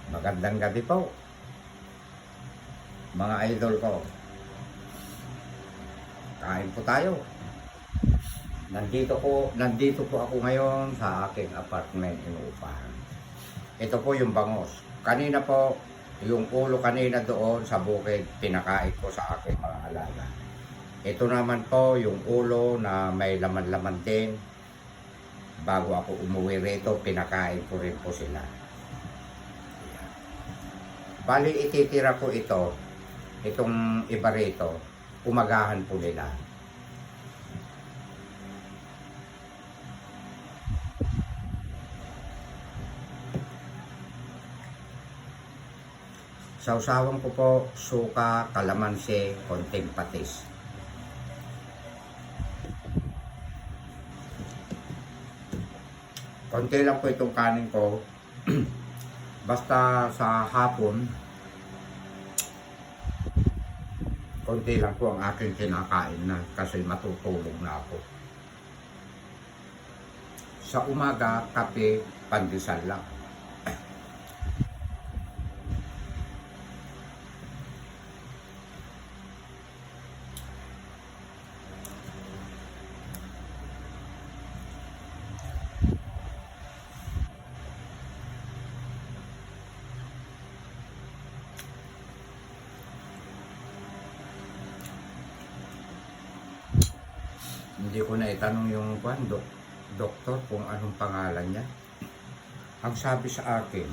Magandang gabi po, mga idol ko. Kain po tayo. Nandito po ako ngayon sa aking apartment inuupahan. Ito po yung bangos. Kanina po, yung ulo kanina doon sa bukid, pinakain ko sa aking mga alaga. Ito naman po yung ulo na may laman-laman din. Bago ako umuwi rito, pinakain ko rin po sila. Bali, ititira ko itong iba rito, umagahan po nila. Sausawan ko po, suka, kalamansi, konting patis. Konti lang po itong kanin ko. Basta sa hapon, konti lang po ang aking kinakain na kasi matutulog na ako. Sa umaga, kape, pandesal lang. Hindi ko na itanong yung doktor kung anong pangalan niya. Ang sabi sa akin,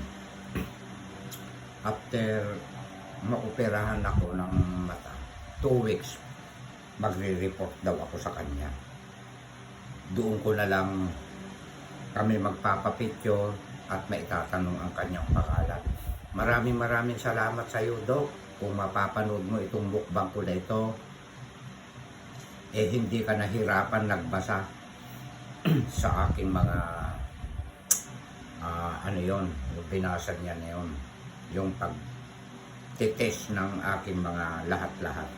after maoperahan ako ng mata, 2 weeks, magre-report daw ako sa kanya. Doon ko na lang kami magpapapicture at maitatanong ang kanyang pangalan. Maraming salamat sa iyo, Dok. Kung mapapanood mo itong mukbang ko na ito, hindi ka nahirapan nagbasa sa aking mga yung binasa niya na yun, yung pagtitest ng aking mga lahat-lahat.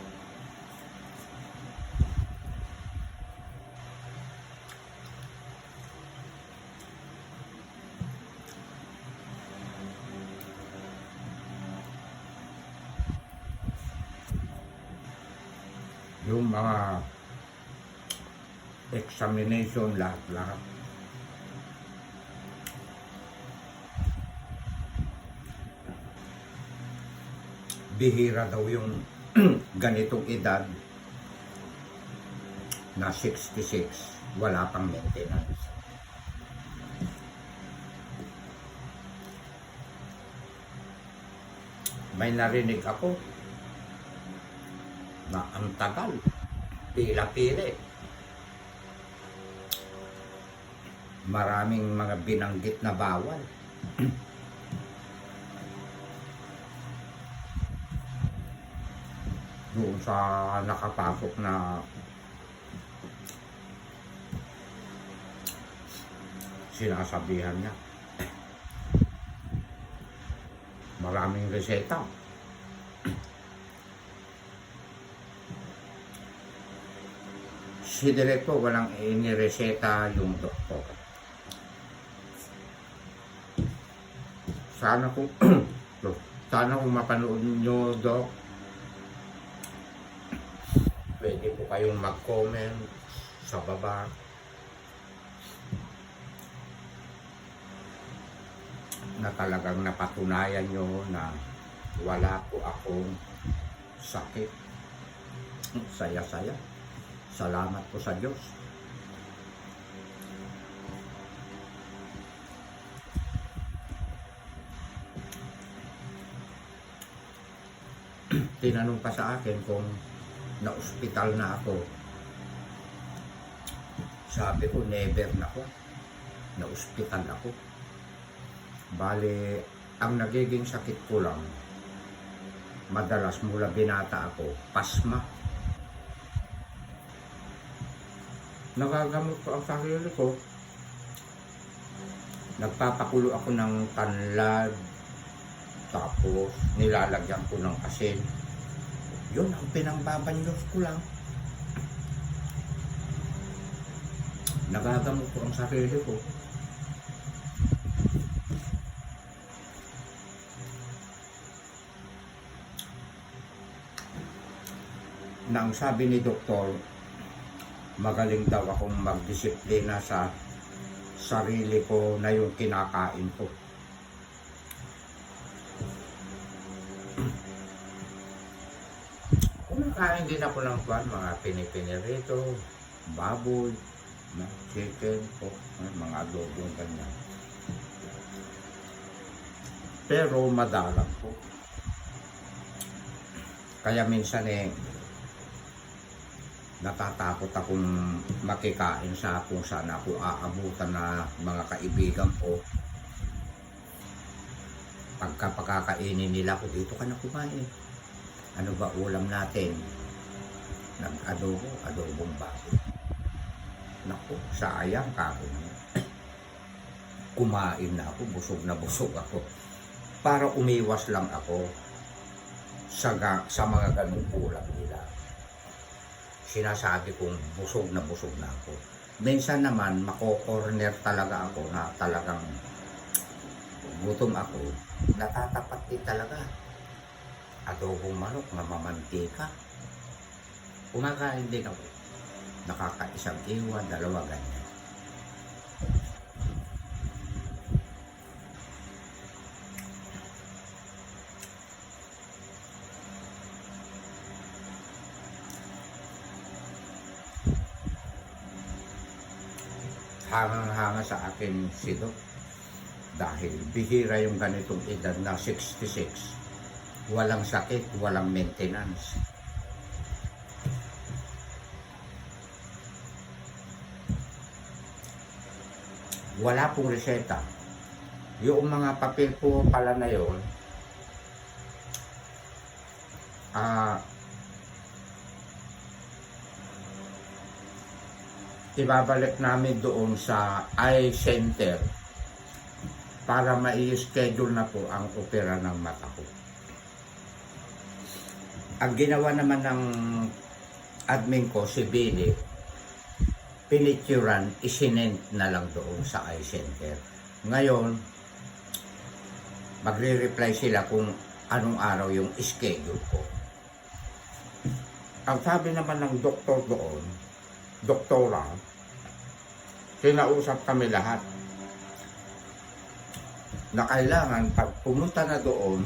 Yung mga examination, lahat-lahat. Bihira daw yung ganitong edad na 66, wala pang maintenance. May narinig ako na ang tagal, pila-pili. Maraming mga binanggit na bawal. Doon sa nakapasok na sinasabihan niya. Maraming reseta. Si Direk po walang inireseta yung doktor. Sana kung mapanood nyo, Dok, pwede po kayong mag-comment sa baba. Na talagang napatunayan nyo na wala po akong sakit. Saya-saya. Salamat po sa Diyos. Tinanong pa sa akin kung na-ospital na ako. Sabi ko, never na ako. Na-ospital ako. Bale, ang nagiging sakit ko lang, madalas mula binata ako, pasma. Nagagamot ko ang sarili ko. Nagpapakulo ako ng tanlad, tapos nilalagyan ko ng asin. Yun ang pinangbabanyos ko lang. Nagagamot ko ang sarili ko. na ang sabi ni doktor, magaling daw akong magdisiplina sa sarili ko na yung kinakain ko. Kumakain din ako ng mga pinipinirito, baboy, chicken, pork, mga adobong ganyan. Pero madalang po. Kaya minsan natatakot akong makikain sa kung saan ako aabutan na mga kaibigan ko. Pagka pakakainin nila ko, dito ka na kumain. Ano ba ulam natin? Adobong baboy. Naku, sayang kako. Kumain na ako, busog ako. Para umiwas lang ako sa mga ganung ulam nila. Sinasabi kong busog na ako. Minsan naman, mako-corner talaga ako na talagang gutom ako. Natatapat din talaga. Adobong manok na mamantika. Kumakain din ako. Nakakaisang iwan, dalawa ganyan. Hangang-hanga sa akin si Doc dahil bihira yung ganitong edad na 66. Walang sakit, walang maintenance. Wala pong reseta. Yung mga papel po pala na yun, ibabalik namin doon sa eye center para mai-schedule na po ang opera ng mata ko. Ang ginawa naman ng admin ko, si Billy, pinituran, isinend na lang doon sa eye center. Ngayon, magre-reply sila kung anong araw yung schedule ko. Ang sabi naman ng doktor doon, doktora, kinausap kami lahat na kailangan pag pumunta na doon,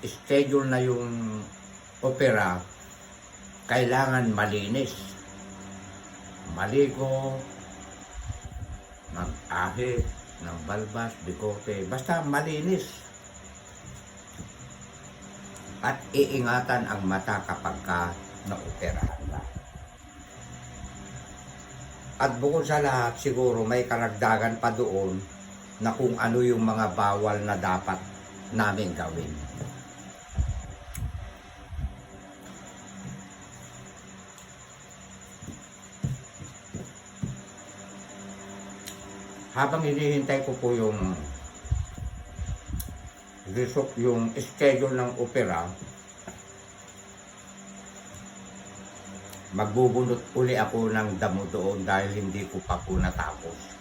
schedule na yung opera, kailangan malinis. Maligo, mag-ahit ng balbas, bikote, basta malinis. At iingatan ang mata kapag ka na-operahan na. At bukod sa lahat, siguro may karagdagan pa doon na kung ano yung mga bawal na dapat namin gawin. Habang hinihintay ko po yung schedule ng opera, magbubunot uli ako ng damo doon dahil hindi ko pa po natapos.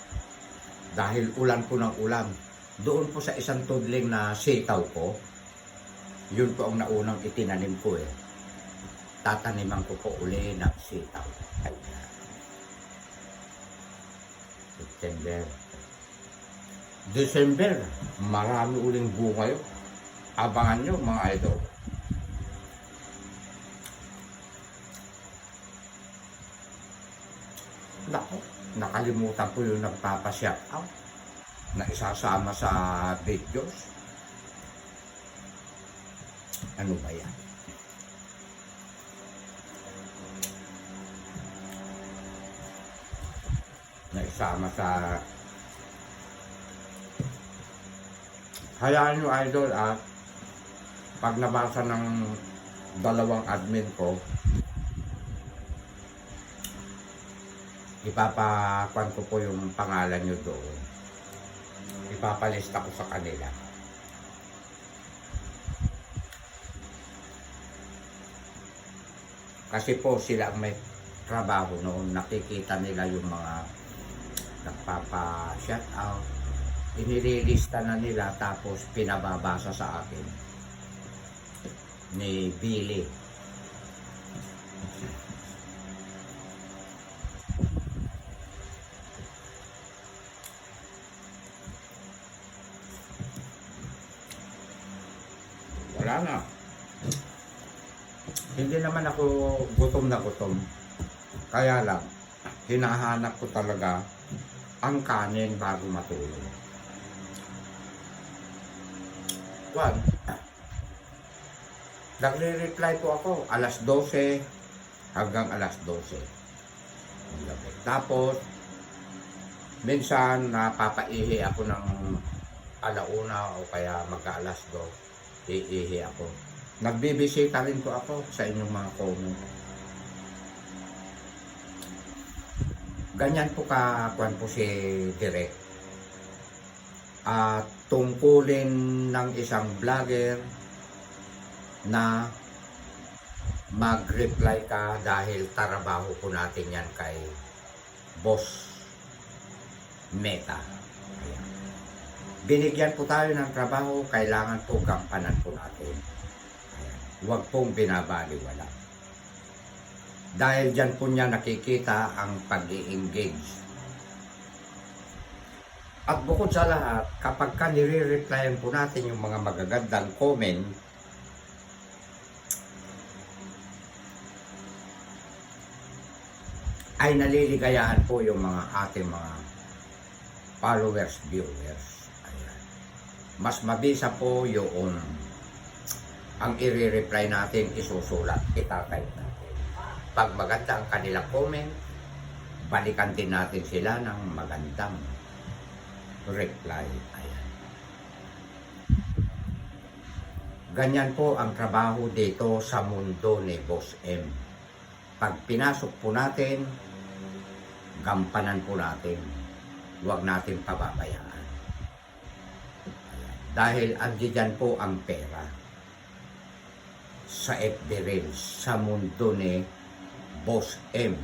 Dahil ulan po ng ulan. Doon po sa isang tudling na sitaw ko, yun po ang naunang itinanim ko eh. Tataniman ko po uli ng sitaw. December, marami uling bunga yun. Abangan nyo mga idol. Naku, nakalimutan ko yung nagpapashout out na isasama sa videos. Ano ba yan? Na isama sa... Hayaan nyo idol at pag nabasa ng dalawang admin ko, ipapakuan ko po yung pangalan nyo doon. Ipapalista ko sa kanila. Kasi po sila ang may trabaho noon. Nakikita nila yung mga nagpapa-shout out. Inililista na nila tapos pinababasa sa akin ni Billy. Wala na. Hindi naman ako gutom na gutom. Kaya lang, hinahanap ko talaga ang kanin bago matulog. One, nagre-reply po ako alas 12 hanggang alas 12 ng gabi. Tapos, minsan napapaihi ako ng alauna o kaya magka-alas 2, iihi ako. Nagbibisita rin po ako sa inyong mga comment. Ganyan po kakuan po si Direk. At tungkulin ng isang vlogger na mag-reply ka dahil trabaho po natin yan kay Boss Meta. Ayan. Binigyan po tayo ng trabaho, kailangan po gampanan po natin. Ayan. Huwag pong binabaliwala. Dahil dyan po niya nakikita ang pag-i-engage. At bukod sa lahat, kapag ka nire-replyan po natin yung mga magagandang comment, ay naliligayahan po yung mga ating mga followers, viewers. Ayan. Mas mabisa po yung ang i-reply natin, isusulat, itatype natin. Pag maganda ang kanilang comment, balikan din natin sila ng magandang reply. Ayan. Ganyan po ang trabaho dito sa mundo ni Boss M. Pag pinasok po natin, gampanan po natin. Huwag natin pababayaan. Ayan. Dahil andyan po ang pera sa FB Reels, sa mundo ni Boss M.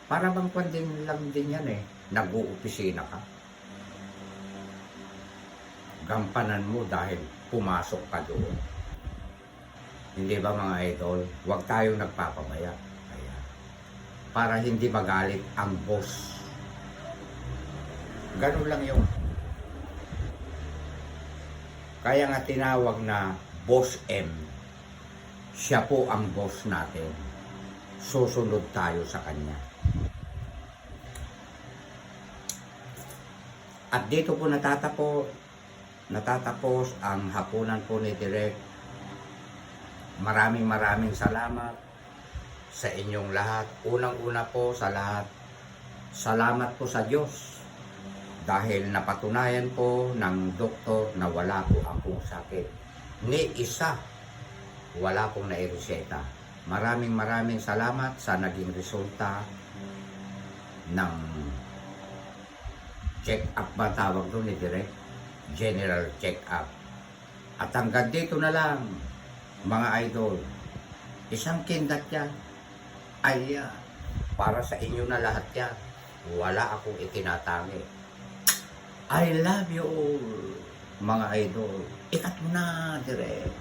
Para bang panding lang din yan eh. Nag-uupisina ka. Gampanan mo dahil pumasok ka doon. Hindi ba mga idol? Huwag tayong nagpapabaya. Kaya, para hindi magalit ang boss. Ganun lang yung. Kaya nga tinawag na Boss M. Siya po ang boss natin. Susunod tayo sa kanya. At dito po natatapos ang hapunan po ni Direk. Maraming salamat sa inyong lahat. Unang-una po sa lahat, salamat po sa Diyos. Dahil napatunayan po ng doktor na wala po akong sakit. Ni isa, wala pong naireseta. Maraming salamat sa naging resulta ng check-up ba tawag doon ni Direk? General check-up. At hanggang dito na lang, mga idol. Isang kindat yan. Ay, para sa inyo na lahat yan. Wala akong itinatangi. I love you all, mga idol. Ikat mo na, Direk.